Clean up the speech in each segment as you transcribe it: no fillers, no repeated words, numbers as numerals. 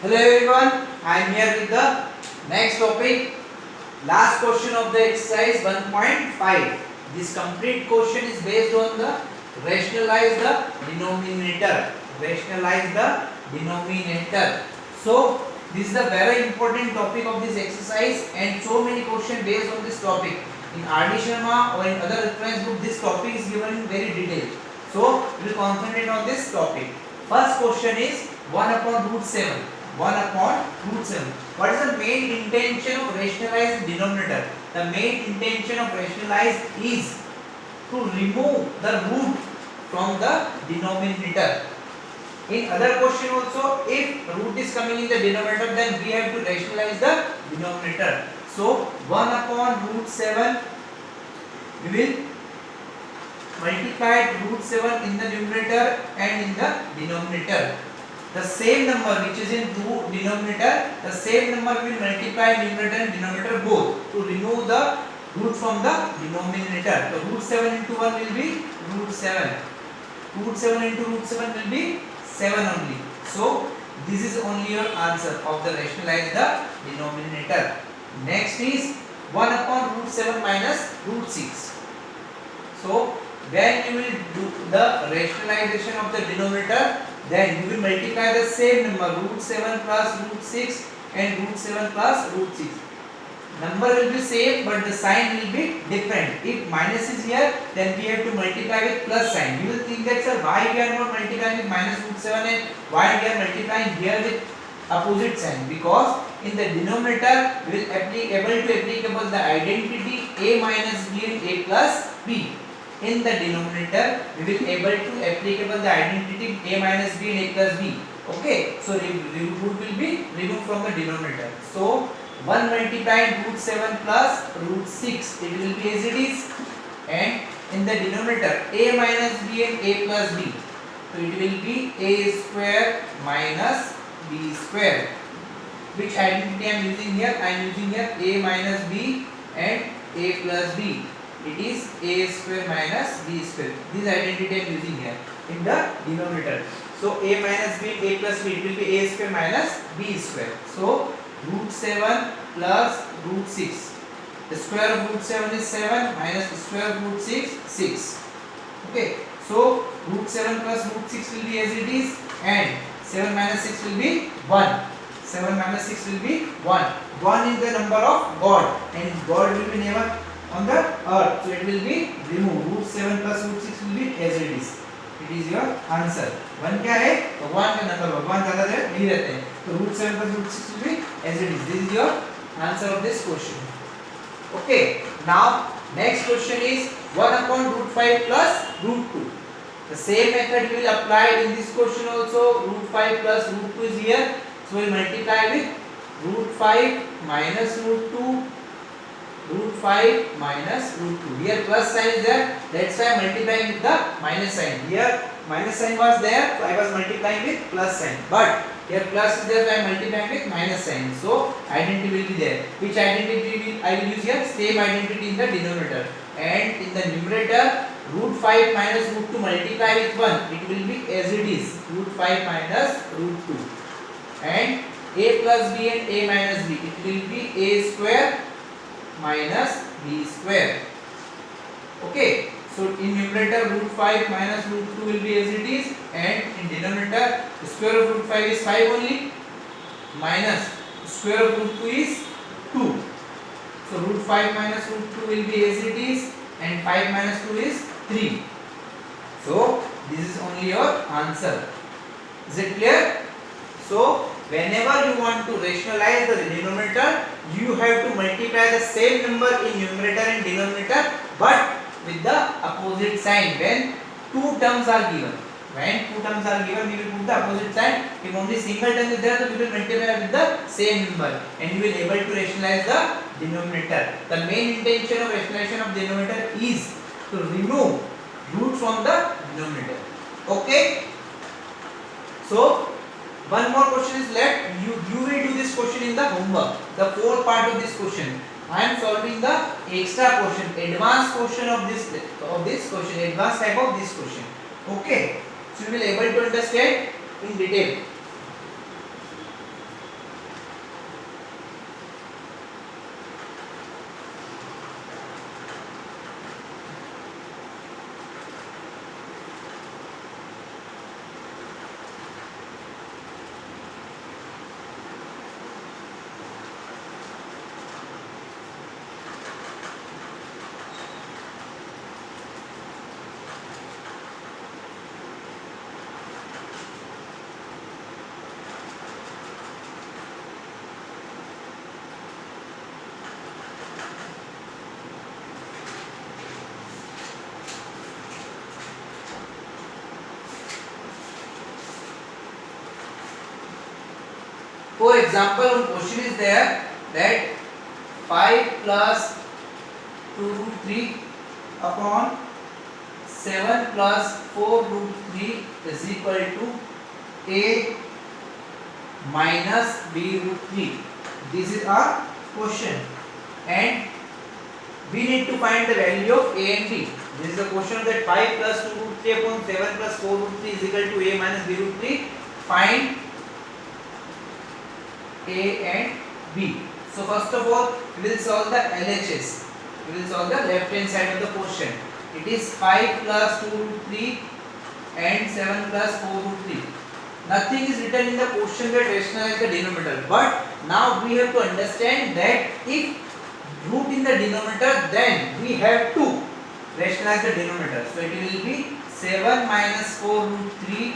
Hello everyone, I am here with the next topic, last question of the exercise 1.5. This complete question is based on the rationalize the denominator. Rationalize the denominator. So this is a very important topic of this exercise and so many questions based on this topic. In R.D. Sharma or in other reference book, this topic is given in very detail. So we will concentrate on this topic. First question is 1 upon root 7. 1 upon root 7. What is the main intention of rationalize the denominator? The main intention of rationalize is to remove the root from the denominator. In other question also, if root is coming in the denominator, then we have to rationalize the denominator. So 1 upon root 7, we will multiply root 7 in the numerator and in the denominator. The same number which is in root denominator, the same number will multiply numerator and denominator both to remove the root from the denominator. So root 7 into 1 will be root 7. Root 7 into root 7 will be 7 only. So this is only your answer of the rationalize the denominator. Next is 1 upon root 7 minus root 6. So when you will do the rationalization of the denominator, then you will multiply the same number root 7 plus root 6 and root 7 plus root 6. Number will be same but the sign will be different. If minus is here, then we have to multiply with plus sign. You will think that sir, why we are not multiplying with minus root 7 and why we are multiplying here with opposite sign? Because in the denominator we will able to applicable the identity a minus b and a plus b. In the denominator we will able to applicable the identity a minus b and a plus b. Okay, so root will be removed from the denominator. So 1 multiplied root 7 plus root 6, it will be as it is, and in the denominator a minus b and a plus b, so it will be a square minus b square. Which identity I am using here? I am using here a minus b and a plus b. It is a square minus b square. This identity I am using here in the denominator. So a minus b, a plus b, it will be a square minus b square. So root 7 plus root 6. The square of root 7 is 7 minus the square of root 6, 6. Okay. So root 7 plus root 6 will be as it is, and 7 minus 6 will be 1. 7 minus 6 will be 1. 1 is the number of God, and God will be never on the earth, so it will be removed. Root 7 plus root 6 will be as it is. It is your answer. 1 क्या है? भगवान का number, भगवान ज़्यादा देर नहीं रहते हैं, तो root 7 plus root 6 will be as it is. This is your answer of this question. Okay. Now next question is 1 upon root 5 plus root 2. The same method we will apply in this question also. Root 5 plus root 2 is here, so we will multiply with root 5 minus root 2. Root 5 minus root 2. Here plus sign is there, that's why I am multiplying with the minus sign. Here minus sign was there, so I was multiplying with plus sign. But here plus is there, so I am multiplying with minus sign. So identity will be there. Which identity I will use here? Same identity in the denominator. And in the numerator, root 5 minus root 2 multiply with 1. It will be as it is. Root 5 minus root 2. And a plus b and a minus b. It will be a square minus b square. Okay, so in numerator root 5 minus root 2 will be as it is, and in denominator the square of root 5 is 5 only, minus square of root 2 is 2. So root 5 minus root 2 will be as it is, and 5 minus 2 is 3. So this is only your answer. Is it clear? So whenever you want to rationalize the denominator, you have to multiply the same number in numerator and denominator, but with the opposite sign. When two terms are given, we will put the opposite sign. If only single term is there, so we will multiply with the same number, and you will able to rationalize the denominator. The main intention of rationalization of denominator is to remove root from the denominator. Okay. So one more question is left. You will do this question in the homework. The fourth part of this question. I am solving the extra question, advanced question of this question, advanced type of this question. Okay. So you will able to understand in detail. For example, one question is there that 5 plus 2 root 3 upon 7 plus 4 root 3 is equal to a minus b root 3. This is our question, and we need to find the value of a and b. This is the question that 5 plus 2 root 3 upon 7 plus 4 root 3 is equal to a minus b root 3. Find a and b. So first of all, we will solve the LHS. We will solve the left hand side of the question. It is 5 plus 2 root 3 and 7 plus 4 root 3. Nothing is written in the question that rationalize the denominator. But now we have to understand that if root in the denominator, then we have to rationalize the denominator. So it will be 7 minus 4 root 3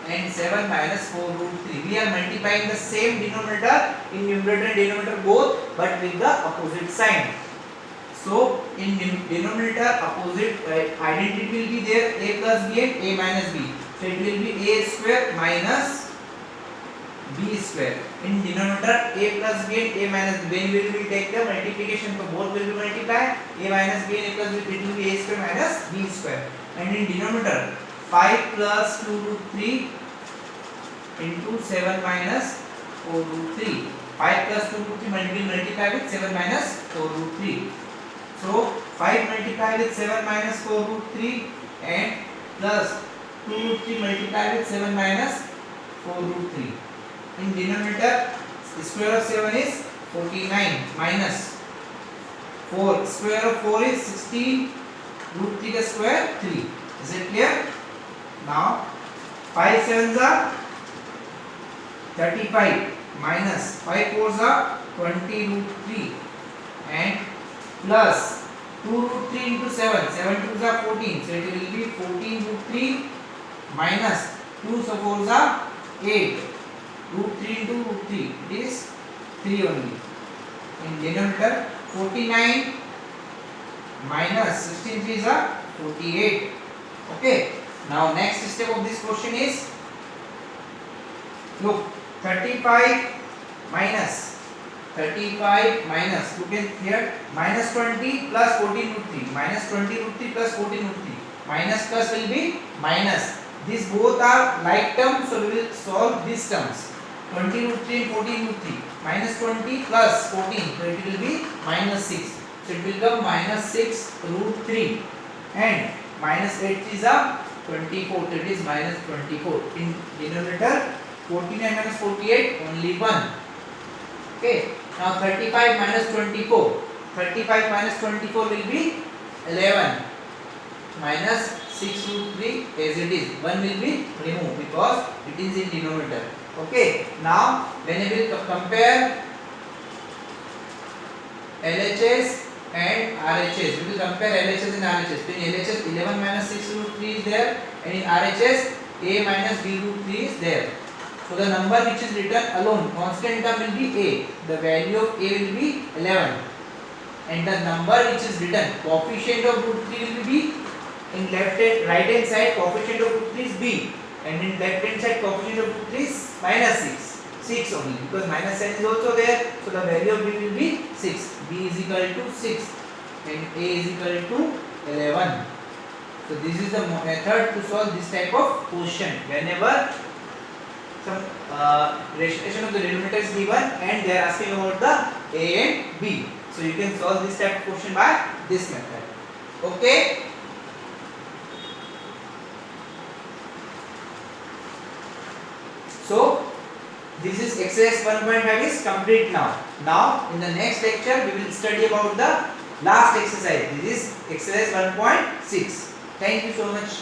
and 7 minus 4 root 3. We are multiplying the same denominator in numerator and denominator both, but with the opposite sign. So in denominator opposite identity will be there, a plus b and a minus b. So it will be a square minus b square. In denominator a plus b and a minus b. When we will take the multiplication, so both will be multiplied. A minus b and a plus b, it will be a square minus b square. And in denominator 5 plus 2 root 3 into 7 minus 4 root 3. 5 plus 2 root 3 will multiply with 7 minus 4 root 3. So 5 multiply with 7 minus 4 root 3 and plus 2 root 3 multiply with 7 minus 4 root 3. In denominator, the square of 7 is 49 minus 4. Square of 4 is 16. Root 3 square 3. Is it clear? Now 5 sevens are 35 minus 5 fours are 20 root 3 and plus 2 root 3 into 7. 7 twos are 14. So it will be 14 root 3 minus 2 so 4s are 8. Root 3 into root 3. It is 3 only. In denominator 49 minus 16 3s are 48. Okay. Now next step of this question is, look, 35 minus look in here, minus 20 plus 14 root 3, minus 20 root 3 plus 14 root 3, minus plus will be minus. These both are like terms, so we will solve these terms. 20 root 3 and 14 root 3, minus 20 plus 14, so it will be minus 6. So it will become minus 6 root 3 and minus 8 is a 24, so it is minus 24. In denominator 49 minus 48, only 1. Okay. Now 35 minus 24. 35 minus 24 will be 11 minus 6 root 3 as it is. 1 will be removed because it is in denominator. Okay. Now when we will compare LHS and RHS, we will compare LHS and RHS. In LHS 11 minus 6 root 3 is there, and in RHS a minus b root 3 is there. So the number which is written alone, constant term will be a. The value of a will be 11, and the number which is written, coefficient of root 3 will be b. In right hand side, coefficient of root 3 is b, and in left hand side, coefficient of root 3 is minus 6 only, because minus sign is also there. So the value of b will be 6. b is equal to 6 and a is equal to 11. So this is the method to solve this type of question. Whenever some rationalization of the denominator is given and they are asking about the a and b, so you can solve this type of question by this method. Okay. So this is exercise 1.5 is complete now. Now in the next lecture we will study about the last exercise. This is exercise 1.6. Thank you so much.